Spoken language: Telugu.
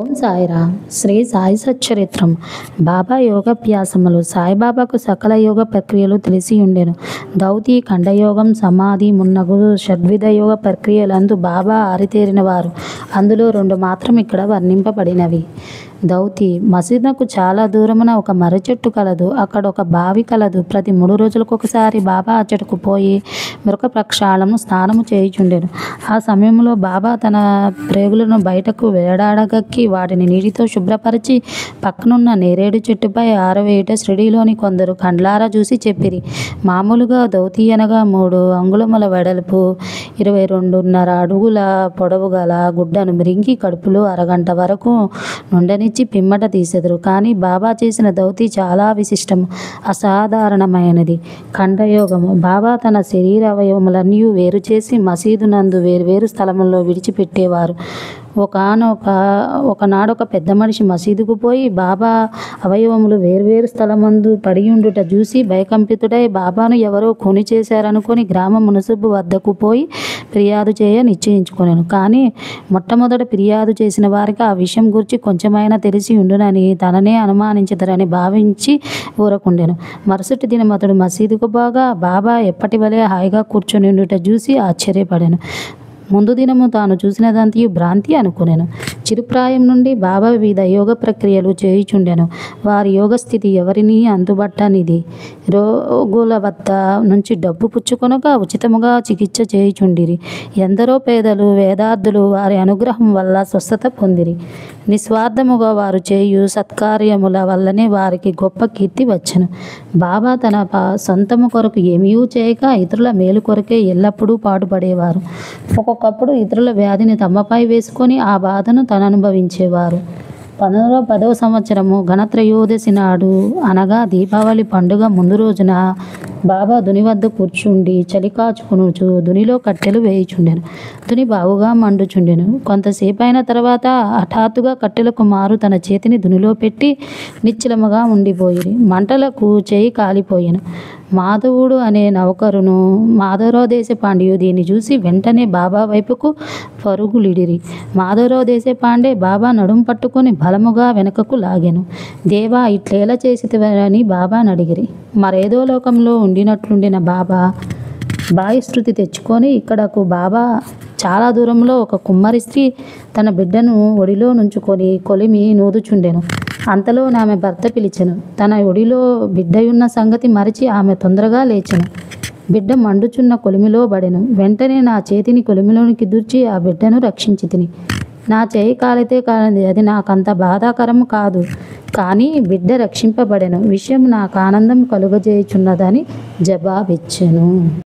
ఓం సాయిరామ్. శ్రీ సాయి సచ్చరిత్రం. బాబా యోగాభ్యాసములు. సాయిబాబాకు సకల యోగ ప్రక్రియలు తెలిసి ఉండెను. దౌతి, ఖండయోగం, సమాధి మున్నగు షడ్విధ యోగ ప్రక్రియలందు బాబా ఆరితేరినవారు. అందులో 2 మాత్రం ఇక్కడ వర్ణింపబడినవి. దౌతి. మసీదునకు చాలా దూరమున ఒక మర్రి చెట్టు కలదు. అక్కడ ఒక బావి కలదు. ప్రతి 3 రోజులకొకసారి బాబా అచ్చటకు పోయి మృక ప్రక్షాళనము స్నానము చేయుచుండెను. ఆ సమయంలో బాబా తన ప్రేగులను బయటకు వేలాడగక్కి వాటిని నీటితో శుభ్రపరిచి పక్కనున్న నేరేడు చెట్టుపై ఆరవేయుట షిరిడీలోని కొందరు కండ్లారా చూసి చెప్పిరి. మామూలుగా దౌతి అనగా 3 అంగుళముల వెడల్పు, 22.5 అడుగుల పొడవు గల గుడ్డను మిరింగి కడుపులో అరగంట వరకు నుండనిచ్చి పిమ్మట తీసెదరు. కానీ బాబా చేసిన దౌతి చాలా విశిష్టము, అసాధారణమైనది. ఖండయోగము. బాబా తన శరీర అవయవములన్నీ వేరు చేసి మసీదు నందు వేరువేరు స్థలముల్లో విడిచిపెట్టేవారు. ఒకనాడొక పెద్ద మనిషి మసీదుకు పోయి బాబా అవయవములు వేర్వేరు స్థలమందు పడియుండుట చూసి భయకంపితుడై బాబాను ఎవరో ఖూనీ చేశారనుకొని గ్రామ మునసబు వద్దకు పోయి ఫిర్యాదు చేయ నిశ్చయించుకొనెను. కానీ మొట్టమొదట ఫిర్యాదు చేసిన వారికి ఆ విషయం గురించి కొంచెమైనా తెలిసి ఉండునని తననే అనుమానించదరని భావించి ఊరకుండెను. మరుసటి దినం అతడు మసీదుకు పోగా బాబా ఎప్పటి వలె హాయిగా కూర్చొని ఉండుట చూసి ఆశ్చర్యపడెను. ముందు దినము తాను చూసినదంతయు భ్రాంతి అనుకొనెను. చిరుప్రాయం నుండి బాబా వివిధ యోగ ప్రక్రియలు చేయుచుండెను. వారి యోగస్థితి ఎవరినీ అందుబట్టనిది. రోగుల వద్ద నుంచి డబ్బు పుచ్చుకొనగా ఉచితముగా చికిత్స చేయుచుండిరి. ఎందరో పేదలు వేదార్థులు వారి అనుగ్రహం వల్ల స్వస్థత పొందిరి. నిస్వార్థముగా వారు చేయు సత్కార్యముల వల్లనే వారికి గొప్ప కీర్తి వచ్చెను. బాబా తన సొంతము కొరకు ఏమీ చేయక ఇతరుల మేలు కొరకే ఎల్లప్పుడూ పాటుపడేవారు. ఒక్కొక్కప్పుడు ఇతరుల వ్యాధిని తమపై వేసుకొని ఆ బాధను తననుభవించేవారు. 1910వ సంవత్సరము ఘనత్రయోదశి నాడు అనగా దీపావళి పండుగ ముందు రోజున బాబా దుని వద్ద కూర్చుండి చలి కాచుకొనుచు దునిలో కట్టెలు వేయుచుండెను. దుని బాగుగా మండుచుండెను. కొంతసేపు అయిన తర్వాత హఠాత్తుగా కట్టెలకు మారు తన చేతిని దునిలో పెట్టి నిశ్చలముగా ఉండిపోయిరి. మంటలకు చేయి కాలిపోయెను. మాధవుడు అనే నౌకరును మాధవరావు దేశపాండెయు దీన్ని చూసి వెంటనే బాబా వైపుకు పరుగులిడిరి. మాధవరావు దేశపాండే బాబా నడుం పట్టుకొని బలముగా వెనుకకు లాగెను. దేవా, ఇట్లేలా చేసితివని బాబాను అడిగిరి. మరేదో లోకంలో ఉండినట్లుండిన బాబా బాయిశృతి తెచ్చుకొని ఇక్కడకు బాబా చాలా దూరంలో ఒక కుమ్మరి స్త్రీ తన బిడ్డను ఒడిలో నుంచుకొని కొలిమి నూదుచుండెను. అంతలో ఆమె భర్త పిలిచెను. తన ఒడిలో బిడ్డయున్న సంగతి మరచి ఆమె తొందరగా లేచెను. బిడ్డ మండుచున్న కొలిమిలో పడెను. వెంటనే నా చేతిని కొలిమిలోనికి దూర్చి ఆ బిడ్డను రక్షించితిని. నా చేయి కాలితే కాలింది, అది నాకంత బాధాకరము కాదు. కానీ బిడ్డ రక్షింపబడెను విషయం నాకు ఆనందం కలుగజేయుచున్నదని జవాబిచ్చెను.